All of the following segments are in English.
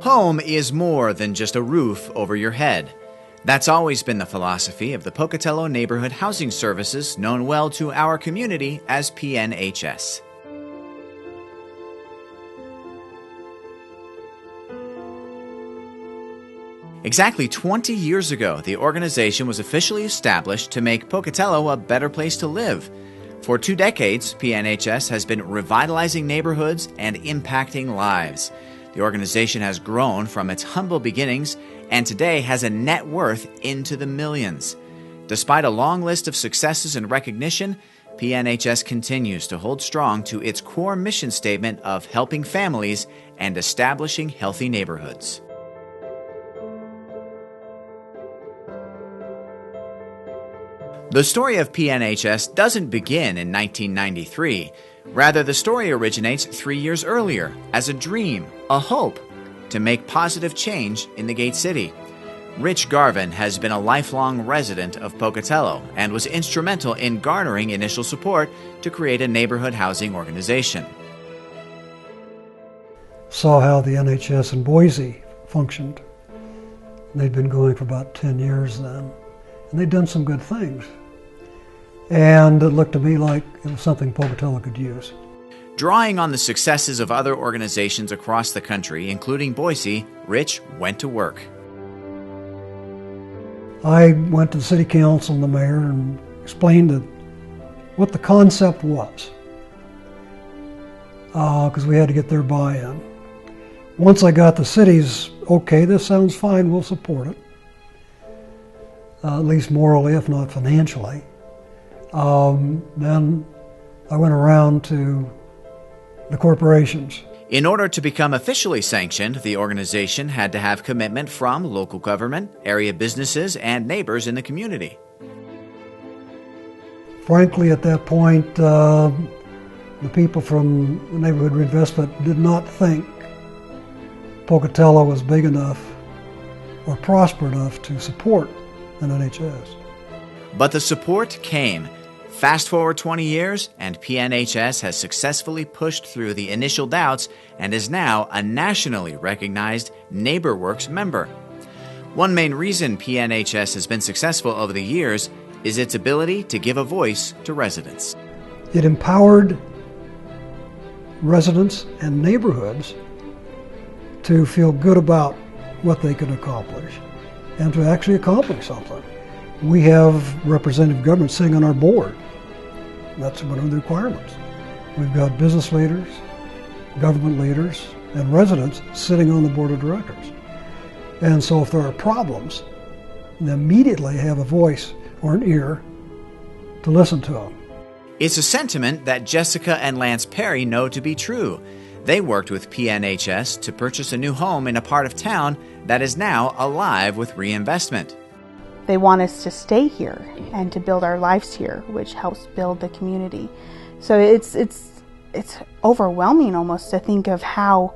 Home is more than just a roof over your head. That's always been the philosophy of the Pocatello Neighborhood Housing Services, known well to our community as PNHS. Exactly 20 years ago, the organization was officially established to make Pocatello a better place to live. For 2 decades, PNHS has been revitalizing neighborhoods and impacting lives. The organization has grown from its humble beginnings and today has a net worth into the millions. Despite a long list of successes and recognition, PNHS continues to hold strong to its core mission statement of helping families and establishing healthy neighborhoods. The story of PNHS doesn't begin in 1993. Rather, the story originates 3 years earlier as a dream, a hope, to make positive change in the Gate City. Rich Garvin has been a lifelong resident of Pocatello and was instrumental in garnering initial support to create a neighborhood housing organization. Saw how the NHS in Boise functioned. They'd been going for about 10 years then, and they'd done some good things. And it looked to me like it was something Pocatello could use. Drawing on the successes of other organizations across the country, including Boise, Rich went to work. I went to the city council and the mayor and explained what the concept was, because we had to get their buy-in. Once I got the city's, okay, this sounds fine, we'll support it, at least morally, if not financially. Then I went around to the corporations. In order to become officially sanctioned, the organization had to have commitment from local government, area businesses, and neighbors in the community. Frankly, at that point, the people from the Neighborhood Reinvestment did not think Pocatello was big enough or prosper enough to support an NHS. But the support came. Fast forward 20 years, and PNHS has successfully pushed through the initial doubts and is now a nationally recognized NeighborWorks member. One main reason PNHS has been successful over the years is its ability to give a voice to residents. It empowered residents and neighborhoods to feel good about what they could accomplish and to actually accomplish something. We have representative government sitting on our board. That's one of the requirements. We've got business leaders, government leaders, and residents sitting on the board of directors. And so if there are problems, they immediately have a voice or an ear to listen to them. It's a sentiment that Jessica and Lance Perry know to be true. They worked with PNHS to purchase a new home in a part of town that is now alive with reinvestment. They want us to stay here and to build our lives here, which helps build the community. So it's overwhelming almost to think of how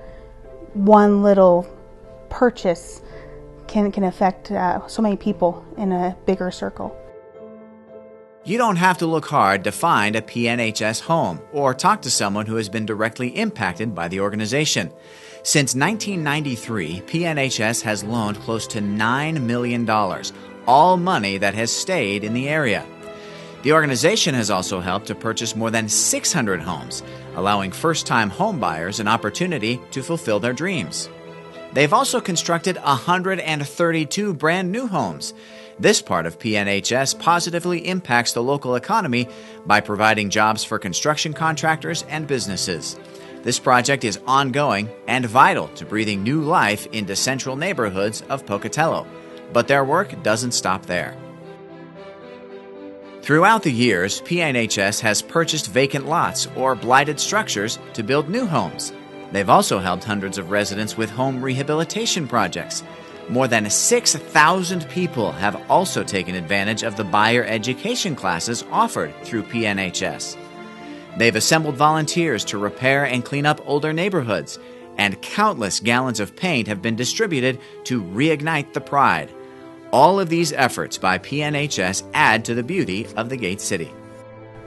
one little purchase can affect so many people in a bigger circle. You don't have to look hard to find a PNHS home or talk to someone who has been directly impacted by the organization. Since 1993, PNHS has loaned close to $9 million, all money that has stayed in the area. The organization has also helped to purchase more than 600 homes, allowing first-time homebuyers an opportunity to fulfill their dreams. They've also constructed 132 brand new homes. This part of PNHS positively impacts the local economy by providing jobs for construction contractors and businesses. This project is ongoing and vital to breathing new life into central neighborhoods of Pocatello. But their work doesn't stop there. Throughout the years, PNHS has purchased vacant lots or blighted structures to build new homes. They've also helped hundreds of residents with home rehabilitation projects. More than 6,000 people have also taken advantage of the buyer education classes offered through PNHS. They've assembled volunteers to repair and clean up older neighborhoods, and countless gallons of paint have been distributed to reignite the pride. All of these efforts by PNHS add to the beauty of the Gate City.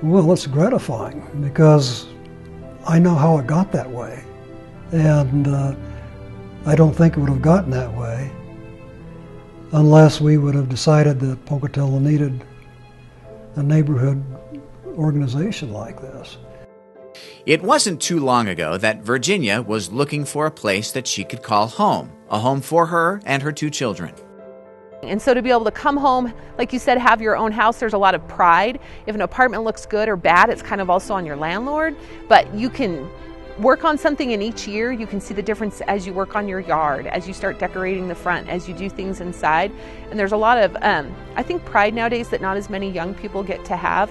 Well, it's gratifying because I know how it got that way. And I don't think it would have gotten that way unless we would have decided that Pocatello needed a neighborhood organization like this. It wasn't too long ago that Virginia was looking for a place that she could call home, a home for her and her 2 children. And so to be able to come home, like you said, have your own house, there's a lot of pride. If an apartment looks good or bad, it's kind of also on your landlord, but you can work on something, and each year you can see the difference as you work on your yard, as you start decorating the front, as you do things inside. And there's a lot of, I think, pride nowadays that not as many young people get to have.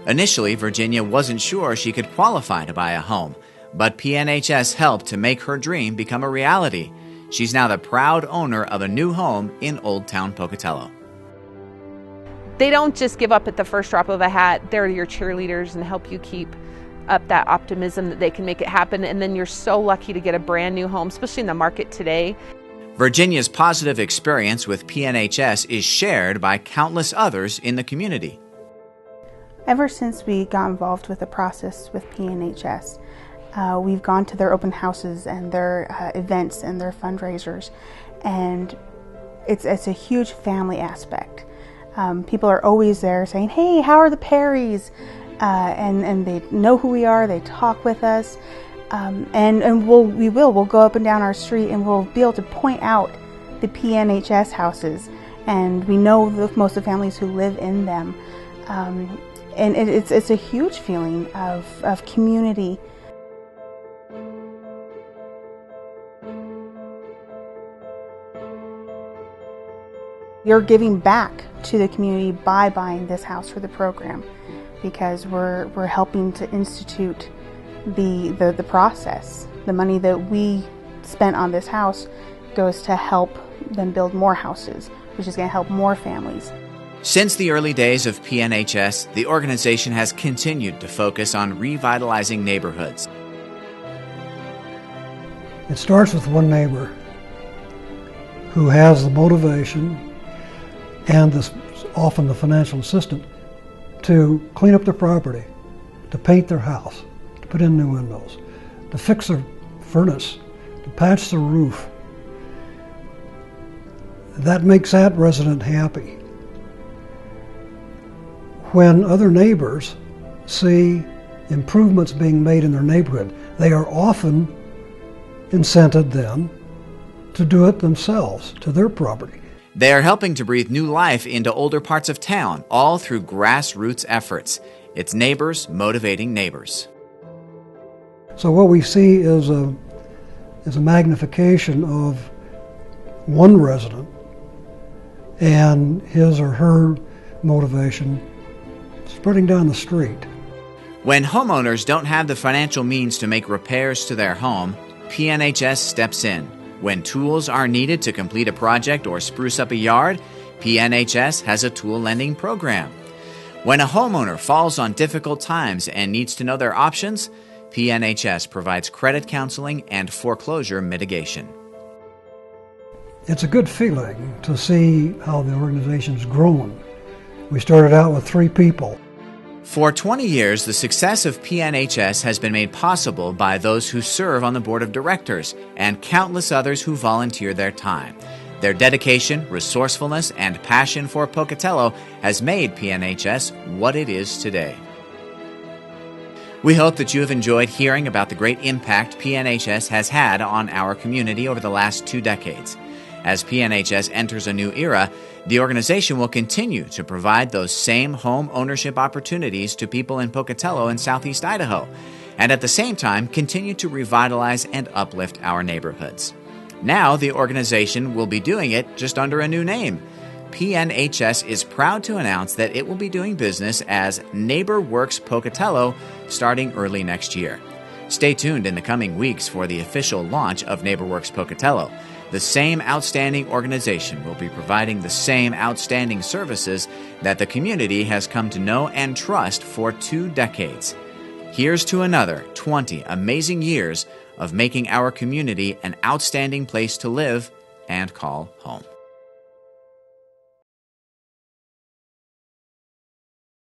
Initially, Virginia wasn't sure she could qualify to buy a home, but PNHS helped to make her dream become a reality. She's now the proud owner of a new home in Old Town Pocatello. They don't just give up at the first drop of a hat. They're your cheerleaders and help you keep up that optimism that they can make it happen. And then you're so lucky to get a brand new home, especially in the market today. Virginia's positive experience with PNHS is shared by countless others in the community. Ever since we got involved with the process with PNHS, we've gone to their open houses and their events and their fundraisers, and it's a huge family aspect. People are always there saying, "Hey, how are the Perrys?" And they know who we are. They talk with us, and we'll go up and down our street, and we'll be able to point out the PNHS houses, and we know most of the families who live in them, and it's a huge feeling of community. You're giving back to the community by buying this house for the program, because we're helping to institute the process. The money that we spent on this house goes to help them build more houses, which is going to help more families. Since the early days of PNHS, the organization has continued to focus on revitalizing neighborhoods. It starts with one neighbor who has the motivation and often the financial assistance to clean up their property, to paint their house, to put in new windows, to fix their furnace, to patch the roof. That makes that resident happy. When other neighbors see improvements being made in their neighborhood, they are often incented then to do it themselves to their property. They are helping to breathe new life into older parts of town, all through grassroots efforts. It's neighbors motivating neighbors. So what we see is a magnification of one resident and his or her motivation spreading down the street. When homeowners don't have the financial means to make repairs to their home, PNHS steps in. When tools are needed to complete a project or spruce up a yard, PNHS has a tool lending program. When a homeowner falls on difficult times and needs to know their options, PNHS provides credit counseling and foreclosure mitigation. It's a good feeling to see how the organization's grown. We started out with 3 people. For 20 years, the success of PNHS has been made possible by those who serve on the board of directors and countless others who volunteer their time. Their dedication, resourcefulness, and passion for Pocatello has made PNHS what it is today. We hope that you have enjoyed hearing about the great impact PNHS has had on our community over the last 2 decades. As PNHS enters a new era, the organization will continue to provide those same home ownership opportunities to people in Pocatello and Southeast Idaho, and at the same time continue to revitalize and uplift our neighborhoods. Now the organization will be doing it just under a new name. PNHS is proud to announce that it will be doing business as NeighborWorks Pocatello starting early next year. Stay tuned in the coming weeks for the official launch of NeighborWorks Pocatello. The same outstanding organization will be providing the same outstanding services that the community has come to know and trust for 2 decades. Here's to another 20 amazing years of making our community an outstanding place to live and call home.